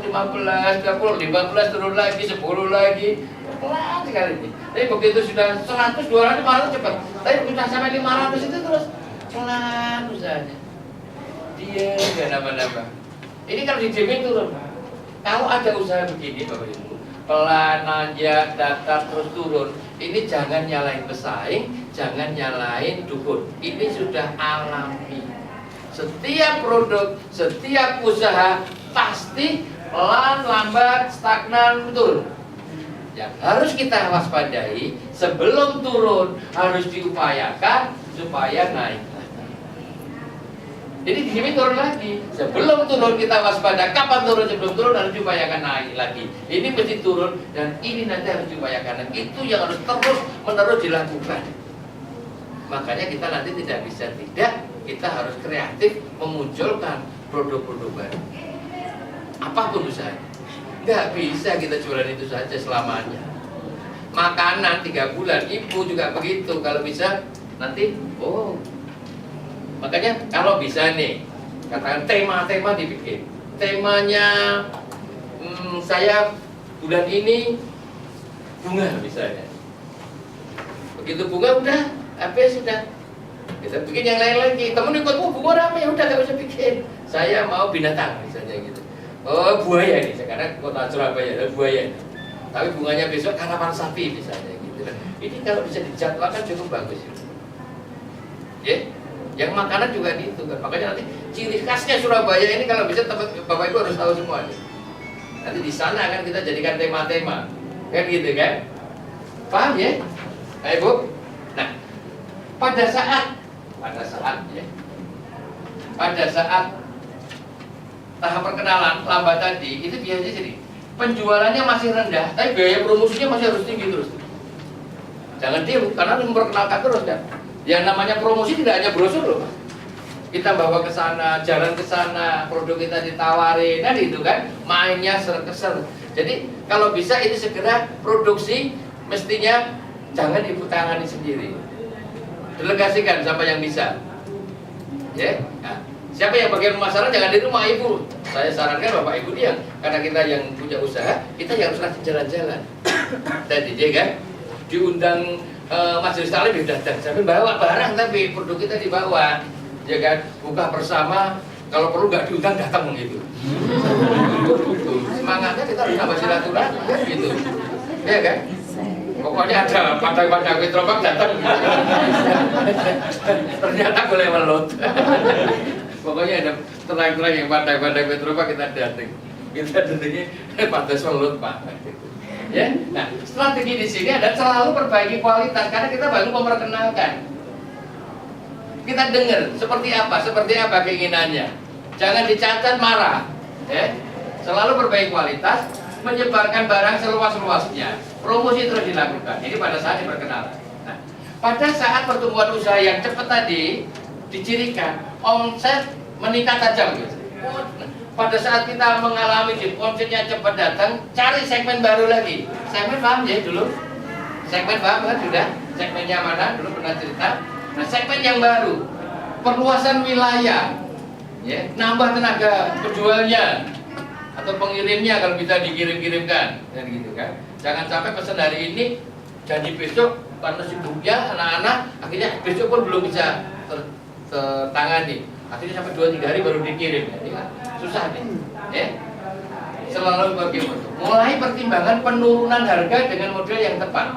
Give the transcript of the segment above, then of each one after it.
15, 20, 15 turun lagi, 10 lagi. Pelan sekali ini. Tapi begitu sudah 100, 200 malah cepat. Tapi sudah sampai 500 itu terus pelan usahanya. Dia nggak nambah-nambah. Ini kalau dijamin turun. Kalau ada usaha begini Bapak Ibu, pelan aja, datar terus turun. Ini jangan nyalain pesaing, jangan nyalain dukun. Ini sudah alami. Setiap produk, setiap usaha pasti pelan, lambat, stagnan, turun. Yang harus kita waspadai sebelum turun harus diupayakan supaya naik. Jadi di sini turun lagi. Sebelum turun kita waspada. Kapan turun? Sebelum turun harus diupayakan naik lagi. Ini mesti turun dan ini nanti harus diupayakan. Dan itu yang harus terus menerus dilakukan. Makanya kita nanti tidak bisa tidak. Kita harus kreatif memunculkan produk-produk baru. Apapun usahanya. Nggak bisa kita jualan itu saja selamanya. Makanan 3 bulan. Ibu juga begitu. Kalau bisa nanti makanya kalau bisa nih, katakan tema-tema dibikin. Temanya saya bulan ini bunga misalnya. Begitu bunga udah, sudah. Kita bikin yang lain lagi. Temen ikut, bunga apa ya udah gak usah bikin. Saya mau binatang misalnya gitu. Oh buaya nih, sekarang kota Surabaya ada buaya. Tapi bunganya besok karapan sapi misalnya gitu. Ini kalau bisa dijadwalkan cukup bagus. Ya. Yang makanan juga gitu kan. Makanya nanti ciri khasnya Surabaya ini kalau bisa Bapak Ibu harus tahu semua nih. Nanti di sana akan kita jadikan tema-tema. Kan gitu kan? Paham ya? Ayo Bu. Nah, pada saat tahap perkenalan lambat tadi itu biasanya jadi penjualannya masih rendah, tapi biaya promosinya masih harus tinggi terus. Jangan diam, karena memperkenalkan terus kan. Yang namanya promosi tidak hanya brosur loh. Kita bawa ke sana, jalan ke sana, produk kita ditawarin, kan itu kan, mainnya ser-keser. Jadi kalau bisa ini segera produksi, mestinya jangan ibu tangani sendiri. Delegasikan siapa yang bisa. Ya. Nah, siapa yang bagian pemasaran jangan di rumah ibu. Saya sarankan Bapak Ibu dia, karena kita yang punya usaha, kita yang harus rajin jalan-jalan. Tadi dia kan diundang majelis taklim datang, sambil bawa barang tapi produk kita dibawa, ya kan, buka bersama, kalau perlu nggak diundang datang gitu. Semangatnya kita harus nambah silaturahmi kan gitu, ya kan. Pokoknya ada padang-padang Petrobak datang, ternyata boleh melut. Pokoknya ada terang-terang yang padang-padang Petrobak kita datang, kita datangnya pantas melut Pak. Ya, nah strategi di sini ada selalu perbaiki kualitas karena kita baru memperkenalkan. Kita dengar seperti apa keinginannya. Jangan dicatat marah. Ya, selalu perbaiki kualitas, menyebarkan barang seluas-luasnya. Promosi terus dilakukan. Ini pada saat diperkenalan. Nah, pada saat pertumbuhan usaha yang cepat tadi dicirikan omset meningkat tajam. Gitu. Pada saat kita mengalami omsetnya cepat datang, cari segmen baru lagi. Segmen paham ya dulu? Segmen paham kan sudah? Segmennya mana? Dulu pernah cerita. Nah, segmen yang baru, perluasan wilayah, ya, nambah tenaga penjualnya atau pengirimnya kalau bisa dikirim-kirimkan, dan gitu kan. Jangan sampai pesan hari ini janji besok karena sibuknya anak-anak, akhirnya besok pun belum bisa tertangani. Akhirnya sampai 2-3 hari baru dikirim. Jadi kan susah nih. Ya. Selalu bagaimana? Mulai pertimbangan penurunan harga dengan model yang tepat.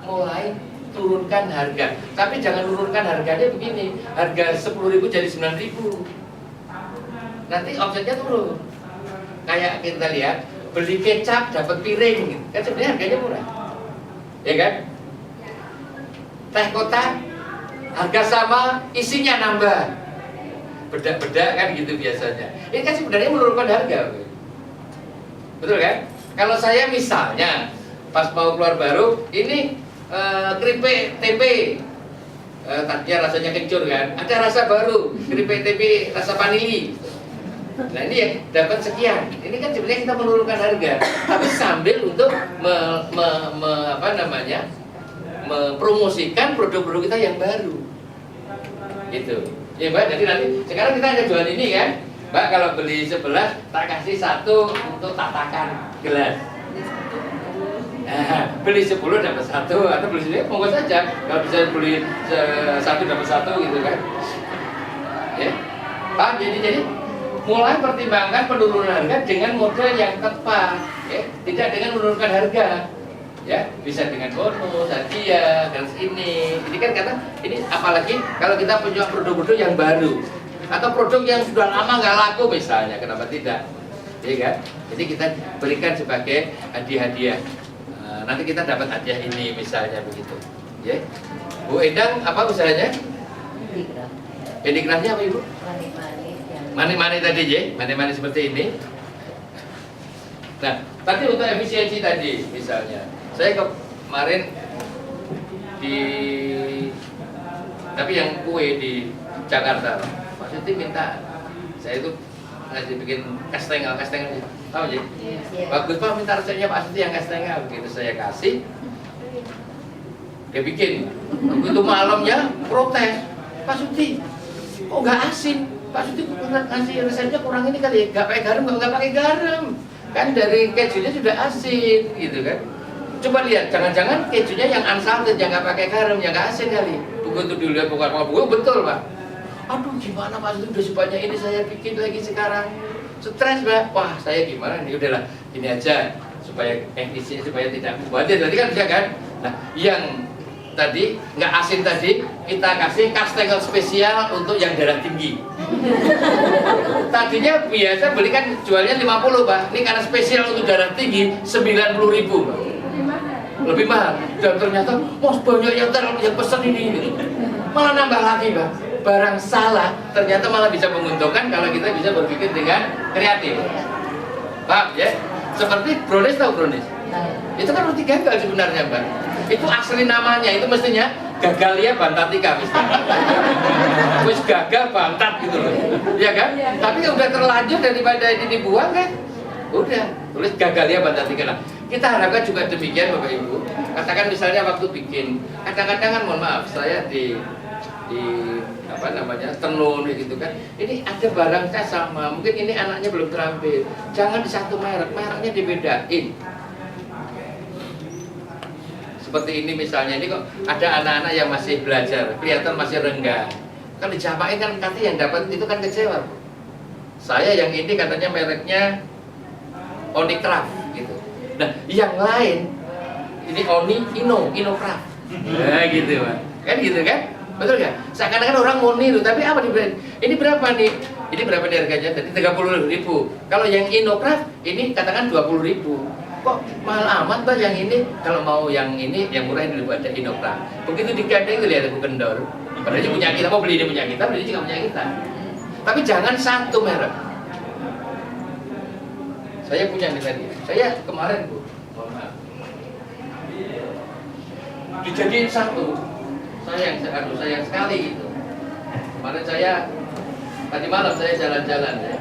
Mulai turunkan harga. Tapi jangan turunkan harganya begini. Harga 10.000 jadi 9.000. Nanti omsetnya turun. Kayak kita lihat, beli kecap dapat piring. Kan sebenarnya harganya murah. Ya kan? Teh kotak harga sama, isinya nambah. Beda-beda kan gitu biasanya. Ini kan sebenarnya menurunkan harga. Betul kan? Kalau saya misalnya pas mau keluar baru, ini keripik tempe, tadinya rasanya kencur kan, ada rasa baru, keripik tempe rasa vanili. Nah ini ya dapat sekian. Ini kan sebenarnya kita menurunkan harga, tapi sambil untuk mempromosikan produk-produk kita yang baru. Gitu. Ya Mbak, jadi nanti sekarang kita ada jualan ini kan, Mbak kalau beli 11 tak kasih 1 untuk tatakan gelas. Beli 10 dapat 1 atau beli 10 monggo saja. Kalau bisa beli 1 dapat 1 gitu kan. Ya. Pak, jadi mulai pertimbangkan penurunan harga dengan model yang tepat, ya. Tidak dengan menurunkan harga. Ya, bisa dengan bonus, hadiah, dan ini. Ini kan karena ini apalagi kalau kita punya produk-produk yang baru atau produk yang sudah lama nggak laku misalnya, kenapa tidak? Iya kan? Jadi kita berikan sebagai hadiah-hadiah. Nanti kita dapat hadiah ini misalnya begitu. Ya. Bu Endang apa usahanya? Handicraftnya apa Ibu? Mani-mani tadi ya, mani-mani seperti ini. Nah, tadi untuk efisiensi tadi misalnya. Saya kemarin tapi yang kue di Jakarta, Pak Siti minta saya itu ngasih bikin kastengel tahu ya? Bagus Pak, minta resepnya Pak Siti yang kastengel, begitu saya kasih, dia bikin. Begitu malamnya protes, Pak Siti, kok nggak asin? Pak Siti ngasih resepnya kurang ini kali, nggak pakai garam, nggak pakai garam, kan dari kejunya sudah asin, gitu kan? Coba lihat, jangan-jangan kejunya yang unsalted, yang nggak pakai garam, yang nggak asin kali. Begitu dilihat bukan betul Pak. Aduh gimana Pak, itu udah sebanyak ini saya bikin lagi sekarang. Stres Pak. Wah saya gimana nih, udahlah ini aja supaya isinya supaya tidak mubazir. Tadi kan bisa kan. Nah yang tadi nggak asin tadi kita kasih kastengel spesial untuk yang darah tinggi. Tadinya biasa beli kan jualnya 50 Pak. Ini karena spesial untuk darah tinggi 90.000 Pak. Lebih mahal. Dan ternyata wah banyak yang pesan ini. Malah nambah lagi Pak. Barang salah ternyata malah bisa menguntungkan kalau kita bisa berpikir dengan kreatif. Pak ya? Seperti brownies, tahu brownies? Itu kan roti gagal sebenarnya Mbak. Itu asli namanya, itu mestinya Gagalia Bantatika misalnya. Wis gagal bantat gitu loh. Ya kan? Tapi udah terlanjur daripada ini dibuang kan? Udah, tulis Gagalia Bantatika. Nah, kita harapkan juga demikian Bapak Ibu. Katakan misalnya waktu bikin, kadang-kadang kan mohon maaf saya di apa namanya tenun gitu kan, ini ada barangnya sama, mungkin ini anaknya belum terampil, jangan di satu mereknya dibedain. Seperti ini misalnya, ini kok ada anak-anak yang masih belajar, kelihatan masih renggang, kan dicapain kan nanti yang dapat itu kan kecewa. Saya yang ini katanya mereknya Onicraft gitu. Nah yang lain ini Inocraft, nah gitu Pak, kan gitu kan? Betul nggak? Seakan-akan orang mau niru, tapi apa di brand? Ini berapa nih? Ini berapa nih harganya? Tadi 30.000. Kalau yang Inocraft ini katakan 20.000. Kok mahal amat Mbak yang ini? Kalau mau yang ini, yang murah ini ada Inocraft. Begitu digandeng itu lihat aku kendor. Padahal ini punya kita, mau beli ini punya kita, beli ini juga punya kita. Tapi jangan satu merek. Saya punya nih tadi. Saya kemarin Bu, mohon maaf, dijadiin satu. Sayang sekali gitu. Kemarin tadi malam saya jalan-jalan ya.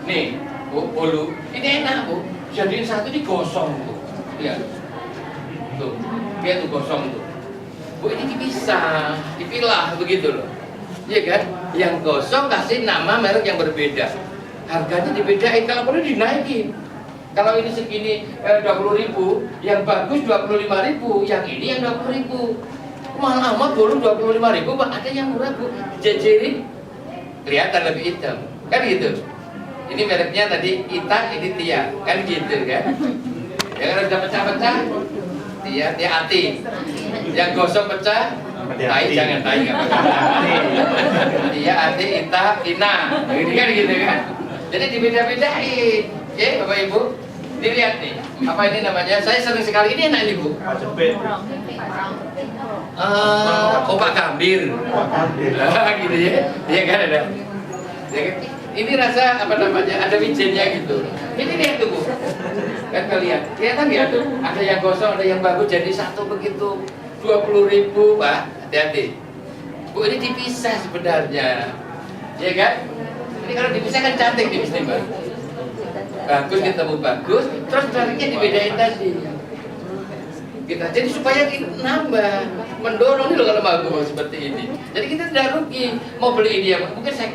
Nih, Bu, bolu, ini enak Bu. Jadiin satu digosong tuh. Lihat. Tuh, dia tuh gosong tuh. Bu ini dipilah begitu loh. Iya kan? Yang gosong kasih nama merek yang berbeda. Harganya dibedain, kalau perlu dinaikin. Kalau ini segini 20.000, yang bagus 25.000, yang ini yang 20.000. Mahal amat bolu 25.000, Pak. Ada yang murah Bu, dijajarin kelihatan lebih hitam, kan gitu. Ini mereknya tadi Ita, ini Tia, kan gitu kan. Yang udah pecah-pecah, Tia Ati. Yang gosong pecah, tai jangan tai nggak apa-apa. Tia, Ati, Ita, Ina, ini kan gitu kan. Jadi dibeda-bedain, ya Bapak Ibu. Dilihat nih, apa ini namanya? Saya sering sekali, ini enak ini Bu. Opak Gambir. Gitu ya. Iya kan ada. Ini rasa apa namanya? Ada wijennya gitu. Ini lihat tuh Bu. Kan kalian, kelihatan ya tuh. Ada yang gosong, ada yang bagus, jadi satu begitu 20.000 Pak. Hati-hati. Bu ini dipisah sebenarnya. Iya kan? Ini kalau dipisah kan cantik nih mesti Mbak. Bagus ketemu bagus, terus mereknya dibedain tadi. Kita jadi supaya nambah mendorong nih loh kalau mau seperti ini. Jadi kita tidak rugi mau beli ini ya, mungkin saya